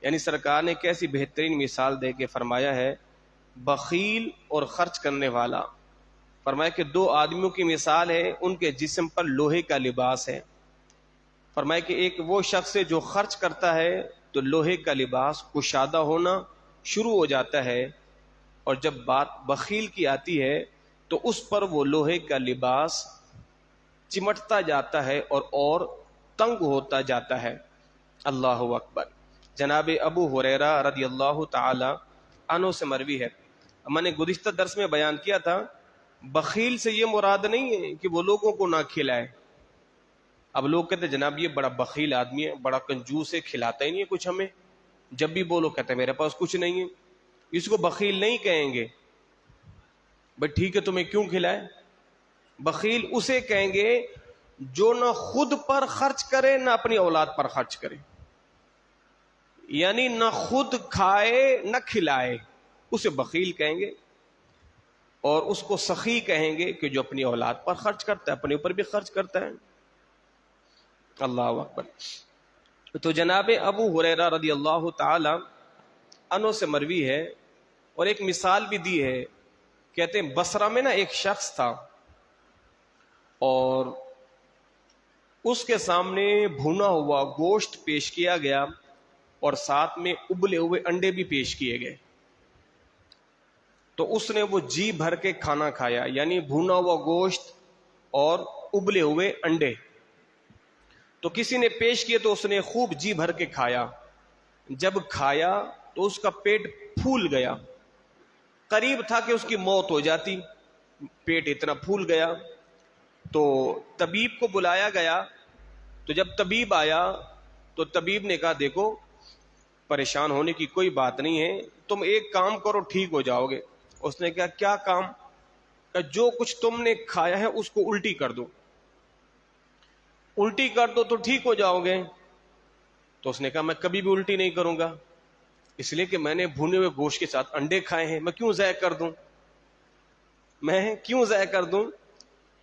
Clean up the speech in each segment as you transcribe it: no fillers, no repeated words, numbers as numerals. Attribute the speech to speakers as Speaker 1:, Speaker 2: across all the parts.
Speaker 1: یعنی سرکار نے کیسی بہترین مثال دے کے فرمایا ہے بخیل اور خرچ کرنے والا. فرمایا کہ دو آدمیوں کی مثال ہے، ان کے جسم پر لوہے کا لباس ہے. فرمایا کہ ایک وہ شخص ہے جو خرچ کرتا ہے تو لوہے کا لباس کشادہ ہونا شروع ہو جاتا ہے، اور جب بات بخیل کی آتی ہے تو اس پر وہ لوہے کا لباس چمٹتا جاتا ہے اور تنگ ہوتا جاتا ہے. اللہ اکبر. جناب ابو ہریرہ رضی اللہ تعالی عنہ سے مروی ہے، میں نے گزشتہ درس میں بیان کیا تھا، بخیل سے یہ مراد نہیں ہے کہ وہ لوگوں کو نہ کھلائے. اب لوگ کہتے ہیں جناب یہ بڑا بخیل آدمی ہے، بڑا کنجوس ہے، کھلاتا ہی نہیں ہے کچھ ہمیں، جب بھی بولو کہتے ہیں میرے پاس کچھ نہیں ہے. اس کو بخیل نہیں کہیں گے. بھئی ٹھیک ہے تمہیں کیوں کھلائے؟ بخیل اسے کہیں گے جو نہ خود پر خرچ کرے نہ اپنی اولاد پر خرچ کرے، یعنی نہ خود کھائے نہ کھلائے، اسے بخیل کہیں گے. اور اس کو سخی کہیں گے کہ جو اپنی اولاد پر خرچ کرتا ہے، اپنے اوپر بھی خرچ کرتا ہے. اللہ اکبر. تو جناب ابو ہریرہ رضی اللہ تعالی عنہ سے مروی ہے، اور ایک مثال بھی دی ہے. کہتے ہیں بصرہ میں نا ایک شخص تھا، اور اس کے سامنے بھونا ہوا گوشت پیش کیا گیا اور ساتھ میں ابلے ہوئے انڈے بھی پیش کیے گئے. تو اس نے وہ جی بھر کے کھانا کھایا، یعنی بھونا ہوا گوشت اور ابلے ہوئے انڈے. تو کسی نے پیش کیے تو اس نے خوب جی بھر کے کھایا. جب کھایا تو اس کا پیٹ پھول گیا، قریب تھا کہ اس کی موت ہو جاتی، پیٹ اتنا پھول گیا. تو طبیب کو بلایا گیا. تو جب طبیب آیا تو طبیب نے کہا دیکھو پریشان ہونے کی کوئی بات نہیں ہے، تم ایک کام کرو ٹھیک ہو جاؤ گے. اس نے کہا کیا کام؟ کہ جو کچھ تم نے کھایا ہے اس کو الٹی کر دو، الٹی کر دو تو ٹھیک ہو جاؤ گے. تو اس نے کہا میں کبھی بھی الٹی نہیں کروں گا، اس لیے کہ میں نے بھونے ہوئے گوشت کے ساتھ انڈے کھائے ہیں، میں کیوں ضائع کر دوں، میں کیوں ضائع کر دوں.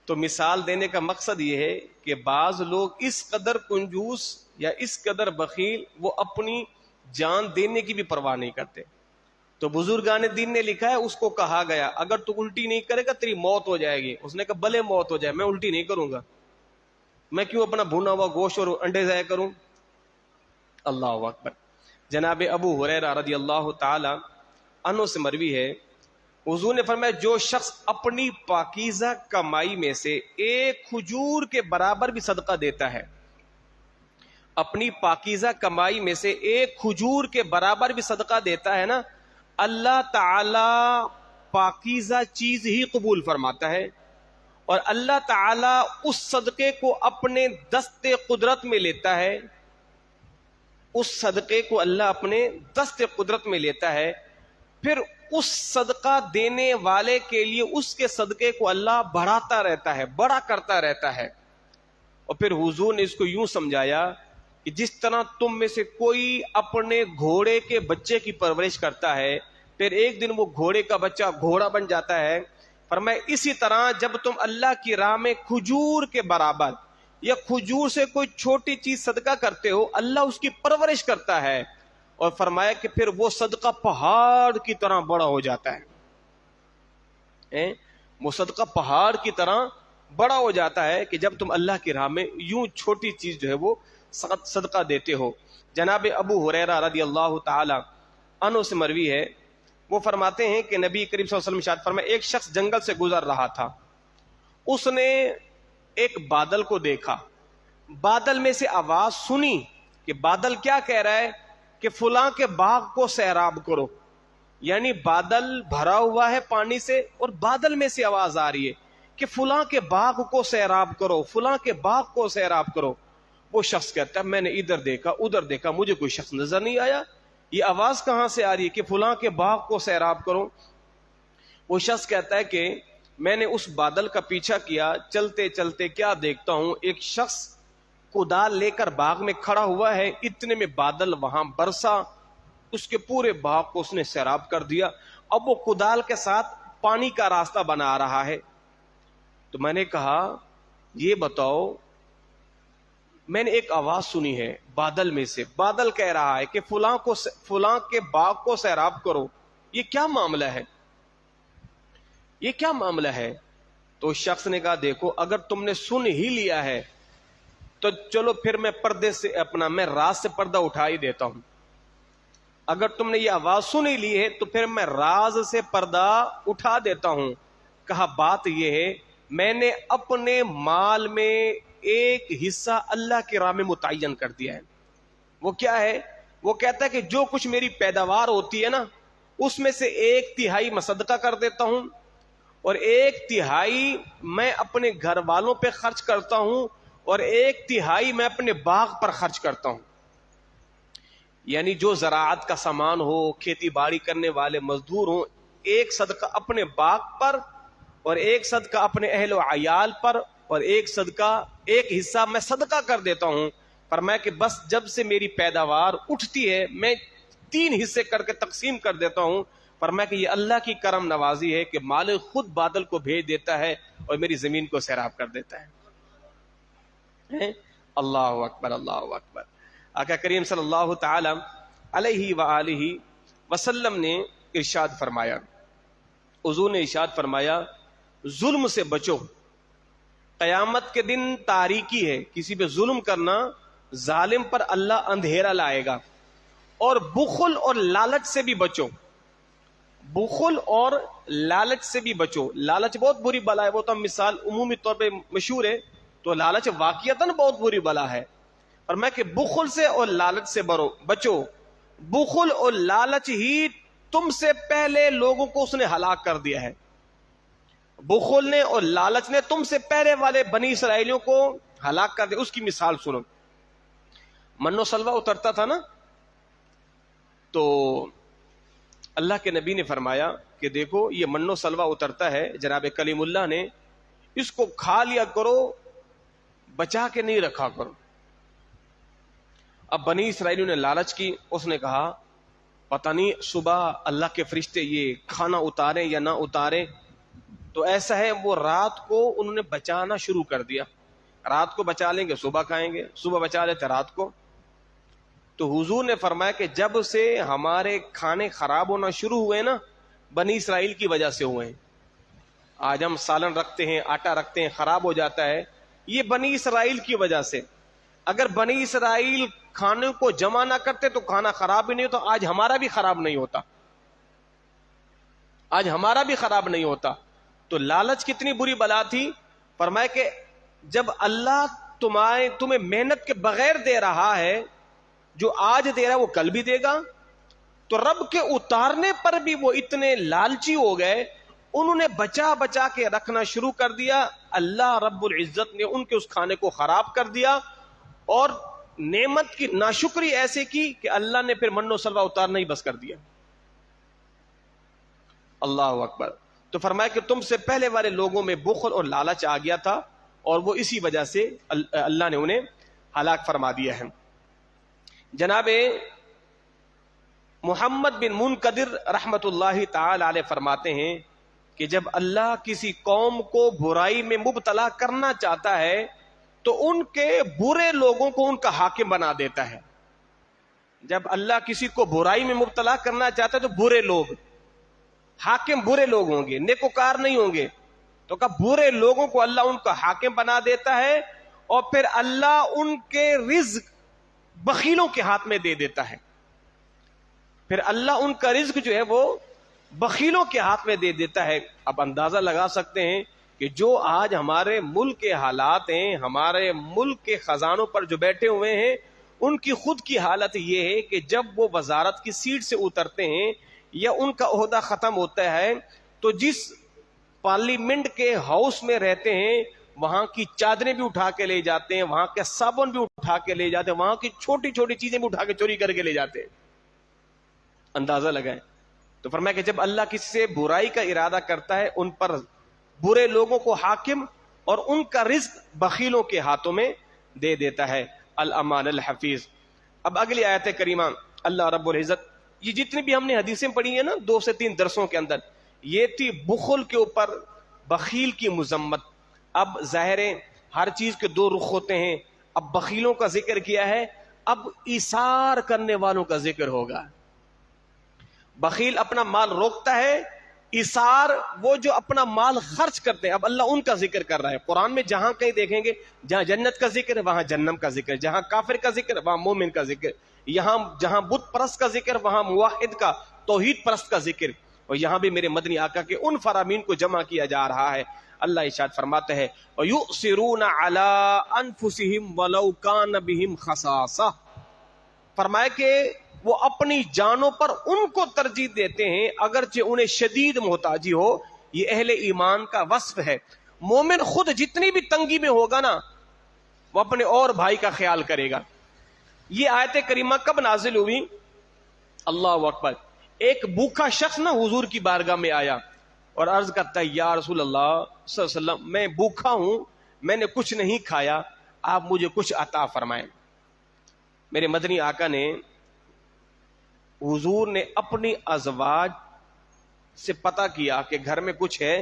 Speaker 1: تو مثال دینے کا مقصد یہ ہے کہ بعض لوگ اس قدر کنجوس یا اس قدر بخیل، وہ اپنی جان دینے کی بھی پرواہ نہیں کرتے. تو بزرگان دین نے لکھا ہے اس کو کہا گیا اگر تو الٹی نہیں کرے گا تیری موت ہو جائے گی. اس نے کہا بھلے موت ہو جائے میں الٹی نہیں کروں گا، میں کیوں اپنا بھونا ہوا گوشت اور انڈے ضائع کروں. اللہ اکبر. جناب ابو ہریرہ رضی اللہ تعالی عنہ سے مروی ہے، حضور نے فرمایا جو شخص اپنی پاکیزہ کمائی میں سے ایک کھجور کے برابر بھی صدقہ دیتا ہے، اپنی پاکیزہ کمائی میں سے ایک کھجور کے برابر بھی صدقہ دیتا ہے نا، اللہ تعالی پاکیزہ چیز ہی قبول فرماتا ہے، اور اللہ تعالی اس صدقے کو اپنے دست قدرت میں لیتا ہے. اس صدقے کو اللہ اپنے دست قدرت میں لیتا ہے، پھر اس صدقہ دینے والے کے لیے اس کے صدقے کو اللہ بڑھاتا رہتا ہے، بڑا کرتا رہتا ہے. اور پھر حضور نے اس کو یوں سمجھایا کہ جس طرح تم میں سے کوئی اپنے گھوڑے کے بچے کی پرورش کرتا ہے، پھر ایک دن وہ گھوڑے کا بچہ گھوڑا بن جاتا ہے، فرمایا اسی طرح جب تم اللہ کی راہ میں کھجور کے برابر یا کھجور سے کوئی چھوٹی چیز صدقہ کرتے ہو، اللہ اس کی پرورش کرتا ہے. اور فرمایا کہ پھر وہ صدقہ پہاڑ کی طرح بڑا ہو جاتا ہے. وہ صدقہ پہاڑ کی طرح بڑا ہو جاتا ہے کہ جب تم اللہ کی راہ میں یوں چھوٹی چیز جو ہے وہ صدقہ دیتے ہو. جناب ابو ہریرہ رضی اللہ تعالی عنہ سے مروی ہے، وہ فرماتے ہیں کہ نبی کریم صلی اللہ علیہ وسلم ارشاد فرمایا ایک شخص جنگل سے گزر رہا تھا، اس نے ایک بادل کو دیکھا، بادل میں سے آواز سنی کہ بادل کیا کہہ رہا ہے کہ فلاں کے باغ کو سیراب کرو. یعنی بادل بھرا ہوا ہے پانی سے اور بادل میں سے آواز آ رہی ہے کہ فلاں کے باغ کو سیراب کرو، فلاں کے باغ کو سیراب کرو. وہ شخص کہتا ہے میں نے ادھر دیکھا ادھر دیکھا مجھے کوئی شخص نظر نہیں آیا، یہ آواز کہاں سے آ رہی ہے کہ فلاں کے باغ کو سیراب کرو. وہ شخص کہتا ہے کہ میں نے اس بادل کا پیچھا کیا، چلتے چلتے کیا دیکھتا ہوں ایک شخص کدال لے کر باغ میں کھڑا ہوا ہے، اتنے میں بادل وہاں برسا، اس کے پورے باغ کو اس نے سیراب کر دیا. اب وہ کدال کے ساتھ پانی کا راستہ بنا رہا ہے. تو میں نے کہا یہ بتاؤ میں نے ایک آواز سنی ہے بادل میں سے، بادل کہہ رہا ہے کہ فلاں کے باغ کو سیراب کرو. یہ کیا معاملہ ہے؟ یہ کیا معاملہ ہے؟ تو اس شخص نے کہا دیکھو اگر تم نے سن ہی لیا ہے تو چلو پھر میں پردے سے میں راز سے پردہ اٹھا ہی دیتا ہوں. اگر تم نے یہ آواز سن ہی لی ہے تو پھر میں راز سے پردہ اٹھا دیتا ہوں. کہا بات یہ ہے میں نے اپنے مال میں ایک حصہ اللہ کی راہ میں متعین کر دیا ہے. وہ کیا ہے؟ وہ کہتا ہے کہ جو کچھ میری پیداوار ہوتی ہے نا اس میں سے 1/3 میں صدقہ کر دیتا ہوں اور 1/3 میں اپنے گھر والوں پہ خرچ کرتا ہوں اور 1/3 میں اپنے باغ پر خرچ کرتا ہوں. یعنی جو زراعت کا سامان ہو، کھیتی باڑی کرنے والے مزدور ہوں، ایک صدقہ اپنے باغ پر اور ایک صدقہ اپنے اہل و عیال پر اور ایک حصہ میں صدقہ کر دیتا ہوں. فرمایا کہ بس جب سے میری پیداوار اٹھتی ہے میں 3 حصے کر کے تقسیم کر دیتا ہوں. فرمایا کہ یہ اللہ کی کرم نوازی ہے کہ مالک خود بادل کو بھیج دیتا ہے اور میری زمین کو سیراب کر دیتا ہے. اللہ اکبر، اللہ اکبر. آقا کریم صلی اللہ تعالی علیہ وآلہ وسلم نے ارشاد فرمایا، حضور نے ارشاد فرمایا ظلم سے بچو، قیامت کے دن تاریکی ہے، کسی پہ ظلم کرنا، ظالم پر اللہ اندھیرا لائے گا. اور بخل اور لالچ سے بھی بچو، بخل اور لالچ سے بھی بچو. لالچ بہت بری بلا ہے، وہ تو مثال عمومی طور پہ مشہور ہے، تو لالچ واقعتاً بہت بری بلا ہے. اور میں کہ بخل سے اور لالچ سے بچو. بخل اور لالچ ہی تم سے پہلے لوگوں کو اس نے ہلاک کر دیا ہے. بخل نے اور لالچ نے تم سے پہلے والے بنی اسرائیلیوں کو ہلاک کر دیا. اس کی مثال سنو. من و سلوہ اترتا تھا نا، تو اللہ کے نبی نے فرمایا کہ دیکھو یہ من و سلوہ اترتا ہے، جناب کلیم اللہ نے اس کو کھا لیا کرو، بچا کے نہیں رکھا کرو. اب بنی اسرائیلیوں نے لالچ کی، اس نے کہا پتہ نہیں صبح اللہ کے فرشتے یہ کھانا اتاریں یا نہ اتاریں. تو ایسا ہے وہ رات کو انہوں نے بچانا شروع کر دیا، رات کو بچا لیں گے صبح کھائیں گے، صبح بچا لیتے رات کو. تو حضور نے فرمایا کہ جب سے ہمارے کھانے خراب ہونا شروع ہوئے نا بنی اسرائیل کی وجہ سے ہوئے ہیں. آج ہم سالن رکھتے ہیں، آٹا رکھتے ہیں، خراب ہو جاتا ہے، یہ بنی اسرائیل کی وجہ سے. اگر بنی اسرائیل کھانے کو جمع نہ کرتے تو کھانا خراب ہی نہیں ہوتا، آج ہمارا بھی خراب نہیں ہوتا، آج ہمارا بھی خراب نہیں ہوتا. تو لالچ کتنی بری بلا تھی. فرمایا کہ جب اللہ تمہیں محنت کے بغیر دے رہا ہے، جو آج دے رہا ہے وہ کل بھی دے گا. تو رب کے اتارنے پر بھی وہ اتنے لالچی ہو گئے، انہوں نے بچا بچا کے رکھنا شروع کر دیا. اللہ رب العزت نے ان کے اس کھانے کو خراب کر دیا اور نعمت کی ناشکری ایسے کی کہ اللہ نے پھر من و سلوہ اتارنا ہی بس کر دیا. اللہ اکبر. تو فرمایا کہ تم سے پہلے والے لوگوں میں بخل اور لالچ آ گیا تھا اور وہ اسی وجہ سے اللہ نے انہیں ہلاک فرما دیا ہے. جناب محمد بن منقدر رحمت اللہ تعالی علیہ فرماتے ہیں کہ جب اللہ کسی قوم کو برائی میں مبتلا کرنا چاہتا ہے تو ان کے برے لوگوں کو ان کا حاکم بنا دیتا ہے. جب اللہ کسی کو برائی میں مبتلا کرنا چاہتا ہے تو برے لوگ حاکم، برے لوگ ہوں گے، نیکوکار نہیں ہوں گے. تو کہ برے لوگوں کو اللہ ان کا حاکم بنا دیتا ہے اور پھر اللہ ان کے رزق بخیلوں کے ہاتھ میں دے دیتا ہے. پھر اللہ ان کا رزق جو ہے وہ بخیلوں کے ہاتھ میں دے دیتا ہے. اب اندازہ لگا سکتے ہیں کہ جو آج ہمارے ملک کے حالات ہیں، ہمارے ملک کے خزانوں پر جو بیٹھے ہوئے ہیں، ان کی خود کی حالت یہ ہے کہ جب وہ وزارت کی سیٹ سے اترتے ہیں یا ان کا عہدہ ختم ہوتا ہے تو جس پارلیمنٹ کے ہاؤس میں رہتے ہیں وہاں کی چادریں بھی اٹھا کے لے جاتے ہیں، وہاں کے صابن بھی اٹھا کے لے جاتے ہیں، وہاں کی چھوٹی چھوٹی چیزیں بھی اٹھا کے چوری کر کے لے جاتے ہیں. اندازہ لگائیں. تو فرمایا کہ جب اللہ کسی سے برائی کا ارادہ کرتا ہے ان پر برے لوگوں کو حاکم اور ان کا رزق بخیلوں کے ہاتھوں میں دے دیتا ہے. الامان الحفیظ. اب اگلی آیت کریمہ اللہ رب العزت، یہ جتنی بھی ہم نے حدیثیں پڑھی ہیں نا 2 سے 3 درسوں کے اندر، یہ تھی بخل کے اوپر بخیل کی مذمت. اب ظاہر ہے ہر چیز کے 2 رخ ہوتے ہیں. اب بخیلوں کا ذکر کیا ہے، اب ایثار کرنے والوں کا ذکر ہوگا. بخیل اپنا مال روکتا ہے، ایثار وہ جو اپنا مال خرچ کرتے ہیں. اب اللہ ان کا ذکر کر رہا ہے قرآن میں. جہاں کہیں دیکھیں گے جہاں جنت کا ذکر ہے وہاں جہنم کا ذکر، جہاں کافر کا ذکر وہاں مومن کا ذکر، یہاں جہاں بت پرست کا ذکر وہاں موحد کا توحید پرست کا ذکر، اور یہاں بھی میرے مدنی آقا کے ان فرامین کو جمع کیا جا رہا ہے. اللہ ارشاد فرماتے ہیں وَيُؤْثِرُونَ عَلَىٰ أَنفُسِهِمْ وَلَوْ كَانَ بِهِمْ خَصَاصَةٌ، فرمایا کہ وہ اپنی جانوں پر ان کو ترجیح دیتے ہیں اگرچہ انہیں شدید محتاجی ہو. یہ اہل ایمان کا وصف ہے. مومن خود جتنی بھی تنگی میں ہوگا نا وہ اپنے اور بھائی کا خیال کرے گا. یہ آیت کریمہ کب نازل ہوئی؟ اللہ اکبر. ایک بھوکا شخص نا حضور کی بارگاہ میں آیا اور عرض کرتا ہے یا رسول اللہ صلی اللہ علیہ وسلم میں بھوکا ہوں، میں نے کچھ نہیں کھایا، آپ مجھے کچھ عطا فرمائیں. میرے مدنی آقا نے، حضور نے اپنی ازواج سے پتہ کیا کہ گھر میں کچھ ہے.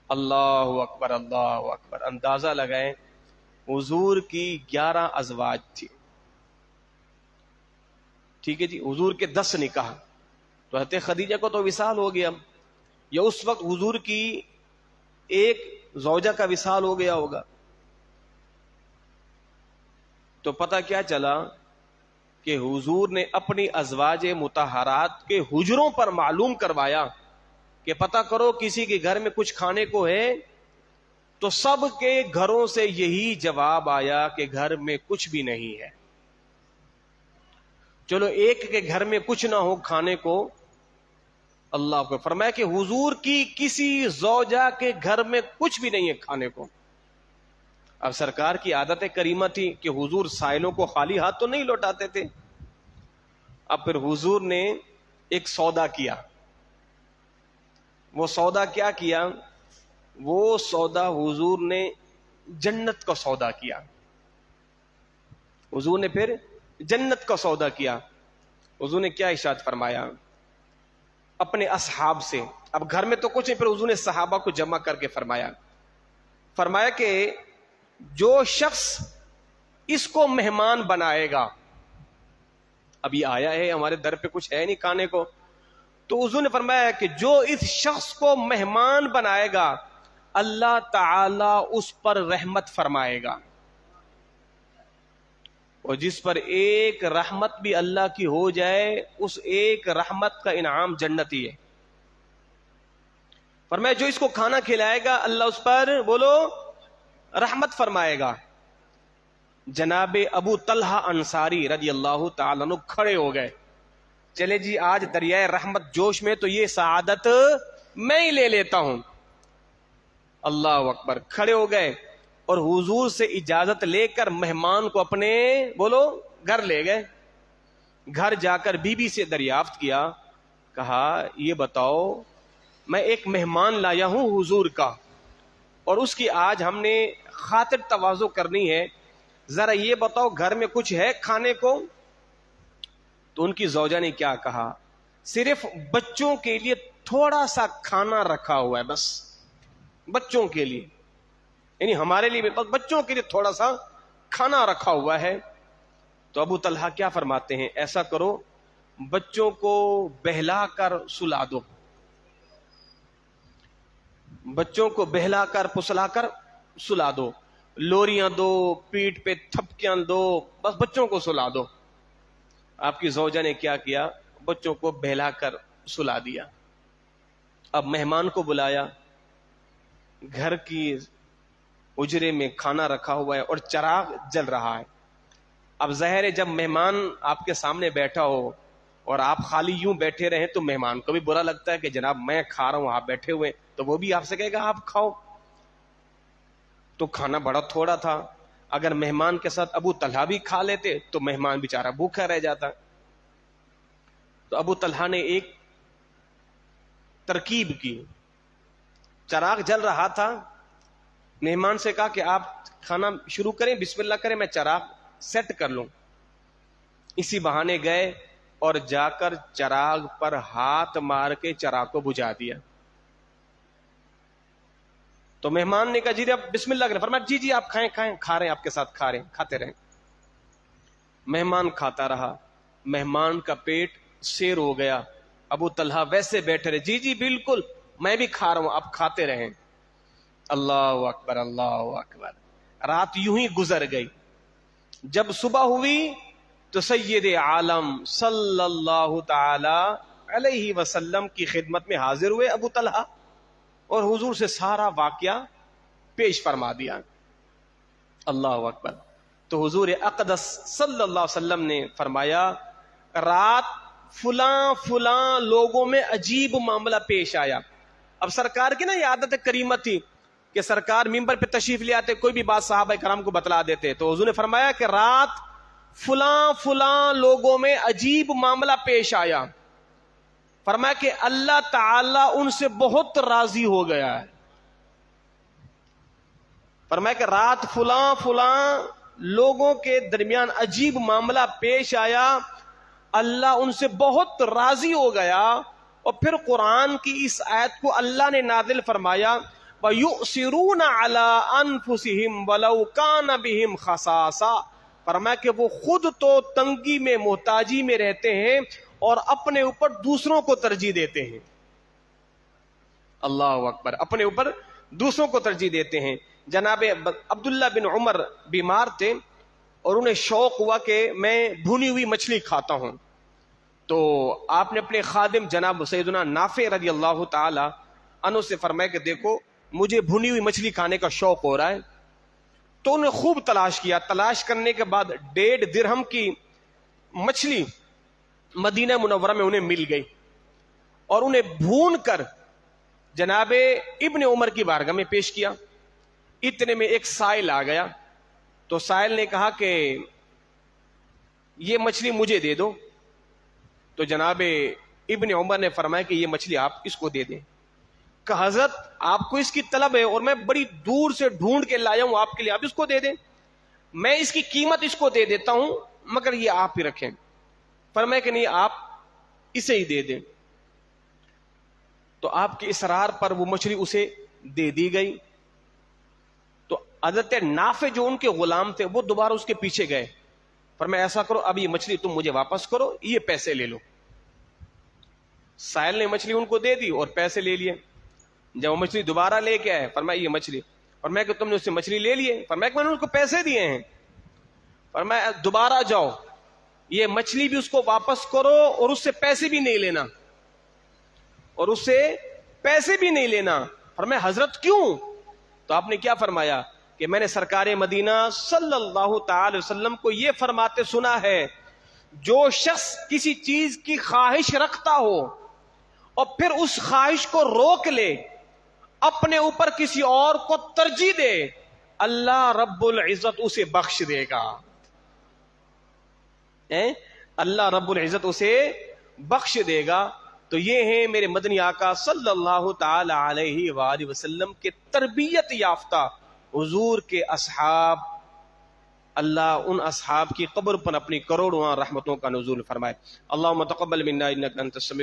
Speaker 1: اللہ اکبر اللہ اکبر. اندازہ لگائیں حضور کی 11 ازواج تھی. ٹھیک ہے جی، حضور کے 10 نکاح، تو حضرت خدیجہ کو تو وصال ہو گیا، یا اس وقت حضور کی ایک زوجہ کا وصال ہو گیا ہوگا. تو پتہ کیا چلا کہ حضور نے اپنی ازواج مطہرات کے حجروں پر معلوم کروایا کہ پتہ کرو کسی کے گھر میں کچھ کھانے کو ہے. تو سب کے گھروں سے یہی جواب آیا کہ گھر میں کچھ بھی نہیں ہے. چلو ایک کے گھر میں کچھ نہ ہو کھانے کو، اللہ کو فرمایا کہ حضور کی کسی زوجہ کے گھر میں کچھ بھی نہیں ہے کھانے کو. اب سرکار کی عادت کریمہ تھی کہ حضور سائلوں کو خالی ہاتھ تو نہیں لوٹاتے تھے. اب پھر حضور نے ایک سودا کیا. وہ سودا کیا کیا؟ وہ سودا حضور نے جنت کا سودا کیا. حضور نے پھر جنت کا سودا کیا. حضور نے کیا ارشاد فرمایا اپنے اصحاب سے؟ اب گھر میں تو کچھ نہیں، پھر حضور نے صحابہ کو جمع کر کے فرمایا کہ جو شخص اس کو مہمان بنائے گا، ابھی آیا ہے ہمارے در پہ کچھ ہے نہیں کھانے کو، تو حضور نے فرمایا کہ جو اس شخص کو مہمان بنائے گا اللہ تعالی اس پر رحمت فرمائے گا. اور جس پر ایک رحمت بھی اللہ کی ہو جائے اس ایک رحمت کا انعام جنت ہی ہے. فرمایا جو اس کو کھانا کھلائے گا اللہ اس پر بولو رحمت فرمائے گا. جناب ابو طلحہ انصاری رضی اللہ تعالیٰ عنہ کھڑے ہو گئے، چلے جی آج دریائے رحمت جوش میں تو یہ سعادت میں ہی لے لیتا ہوں. اللہ اکبر. کھڑے ہو گئے اور حضور سے اجازت لے کر مہمان کو اپنے بولو گھر لے گئے. گھر جا کر بی بی سے دریافت کیا، کہا یہ بتاؤ میں ایک مہمان لایا ہوں حضور کا، اور اس کی آج ہم نے خاطر تواضع کرنی ہے، ذرا یہ بتاؤ گھر میں کچھ ہے کھانے کو؟ تو ان کی زوجہ نے کیا کہا، صرف بچوں کے لیے تھوڑا سا کھانا رکھا ہوا ہے، بس بچوں کے لیے، یعنی ہمارے لیے بس بچوں کے لیے تھوڑا سا کھانا رکھا ہوا ہے. تو ابو طلحہ کیا فرماتے ہیں، ایسا کرو بچوں کو بہلا کر سلا دو، بچوں کو بہلا کر پسلا کر سلا دو، لوریاں دو، پیٹ پہ تھپکیاں دو، بس بچوں کو سلا دو. آپ کی زوجہ نے کیا کیا، بچوں کو بہلا کر سلا دیا. اب مہمان کو بلایا، گھر کی اجرے میں کھانا رکھا ہوا ہے اور چراغ جل رہا ہے. اب ظاہر ہے جب مہمان آپ کے سامنے بیٹھا ہو اور آپ خالی یوں بیٹھے رہیں تو مہمان کو بھی برا لگتا ہے کہ جناب میں کھا رہا ہوں آپ بیٹھے ہوئے، تو وہ بھی آپ سے کہے گا آپ کھاؤ. تو کھانا بڑا تھوڑا تھا، اگر مہمان کے ساتھ ابو طلحہ بھی کھا لیتے تو مہمان بیچارہ بھوکا رہ جاتا. تو ابو طلحہ نے ایک ترکیب کی، چراغ جل رہا تھا، مہمان سے کہا کہ آپ کھانا شروع کریں، بسم اللہ کریں، میں چراغ سیٹ کر لوں. اسی بہانے گئے اور جا کر چراغ پر ہاتھ مار کے چراغ کو بجھا دیا. تو مہمان نے کہا جی اب بسم اللہ کریں. فرمایا جی جی آپ کھائیں کھائیں. کھا رہے ہیں آپ کے ساتھ کھا رہے ہیں, کھاتے رہیں. مہمان کھاتا رہا, مہمان کا پیٹ سیر ہو گیا. ابو طلحہ ویسے بیٹھے رہے, جی جی بالکل میں بھی کھا رہا ہوں, آپ کھاتے رہیں. اللہ اکبر اللہ اکبر. رات یوں ہی گزر گئی. جب صبح ہوئی تو سید عالم صلی اللہ تعالی علیہ وسلم کی خدمت میں حاضر ہوئے ابو طلحہ, اور حضور سے سارا واقعہ پیش فرما دیا. اللہ اکبر. تو حضور اقدس صلی اللہ علیہ وسلم نے فرمایا رات فلاں فلاں لوگوں میں عجیب معاملہ پیش آیا. اب سرکار کی نا یہ عادت کریمہ تھی کہ سرکار ممبر پہ تشریف لے آتے, کوئی بھی بات صحابہ کرام کو بتلا دیتے. تو حضور نے فرمایا کہ رات فلاں فلاں لوگوں میں عجیب معاملہ پیش آیا. فرمایا کہ اللہ تعالی ان سے بہت راضی ہو گیا ہے. فرمایا کہ رات فلاں فلاں لوگوں کے درمیان عجیب معاملہ پیش آیا, اللہ ان سے بہت راضی ہو گیا. اور پھر قرآن کی اس آیت کو اللہ نے نازل فرمایا وَيُؤْثِرُونَ عَلَىٰ أَنفُسِهِمْ وَلَوْ كَانَ بِهِمْ خَصَاصَةٌ. فرمایا کہ وہ خود تو تنگی میں محتاجی میں رہتے ہیں اور اپنے اوپر دوسروں کو ترجیح دیتے ہیں. اللہ اکبر. اپنے اوپر دوسروں کو ترجیح دیتے ہیں. جناب عبداللہ بن عمر بیمار تھے اور انہیں شوق ہوا کہ میں بھونی ہوئی مچھلی کھاتا ہوں. تو آپ نے اپنے خادم جناب سیدنا نافع رضی اللہ تعالی عنہ سے فرمایا کہ دیکھو مجھے بھونی ہوئی مچھلی کھانے کا شوق ہو رہا ہے. تو انہیں خوب تلاش کیا. تلاش کرنے کے بعد 1.5 درہم کی مچھلی مدینہ منورہ میں انہیں مل گئی, اور انہیں بھون کر جناب ابن عمر کی بارگاہ میں پیش کیا. اتنے میں ایک سائل آ گیا. تو سائل نے کہا کہ یہ مچھلی مجھے دے دو. تو جناب ابن عمر نے فرمایا کہ یہ مچھلی آپ اس کو دے دیں. کہ حضرت آپ کو اس کی طلب ہے اور میں بڑی دور سے ڈھونڈ کے لایا ہوں آپ کے لیے, آپ اس کو دے دیں. میں اس کی قیمت اس کو دے دیتا ہوں مگر یہ آپ ہی رکھیں. فرمایا کہ نہیں آپ اسے ہی دے دیں. تو آپ کے اصرار پر وہ مچھلی اسے دے دی گئی. تو حضرت نافع جو ان کے غلام تھے وہ دوبارہ اس کے پیچھے گئے. فرمایا ایسا کرو اب یہ مچھلی تم مجھے واپس کرو, یہ پیسے لے لو. سائل نے مچھلی ان کو دے دی اور پیسے لے لیے. جب وہ مچھلی دوبارہ لے کے آئے فرمایا یہ مچھلی. فرمایا کہ تم نے اس سے مچھلی لے لیے. فرمایا کہ میں نے ان کو پیسے دیے ہیں. فرمایا دوبارہ جاؤ یہ مچھلی بھی اس کو واپس کرو اور اس سے پیسے بھی نہیں لینا, اور اس سے پیسے بھی نہیں لینا. فرمایا حضرت کیوں؟ تو آپ نے کیا فرمایا کہ میں نے سرکار مدینہ صلی اللہ تعالی وسلم کو یہ فرماتے سنا ہے جو شخص کسی چیز کی خواہش رکھتا ہو اور پھر اس خواہش کو روک لے, اپنے اوپر کسی اور کو ترجیح دے, اللہ رب العزت اسے بخش دے گا. اللہ رب العزت اسے بخش دے گا. تو یہ ہیں میرے مدنی آقا صلی اللہ تعالی علیہ وآلہ وسلم کے تربیت یافتہ حضور کے اصحاب. اللہ ان اصحاب کی قبر پر اپنی کروڑواں رحمتوں کا نزول فرمائے. اللہم تقبل منا انک انت السمیع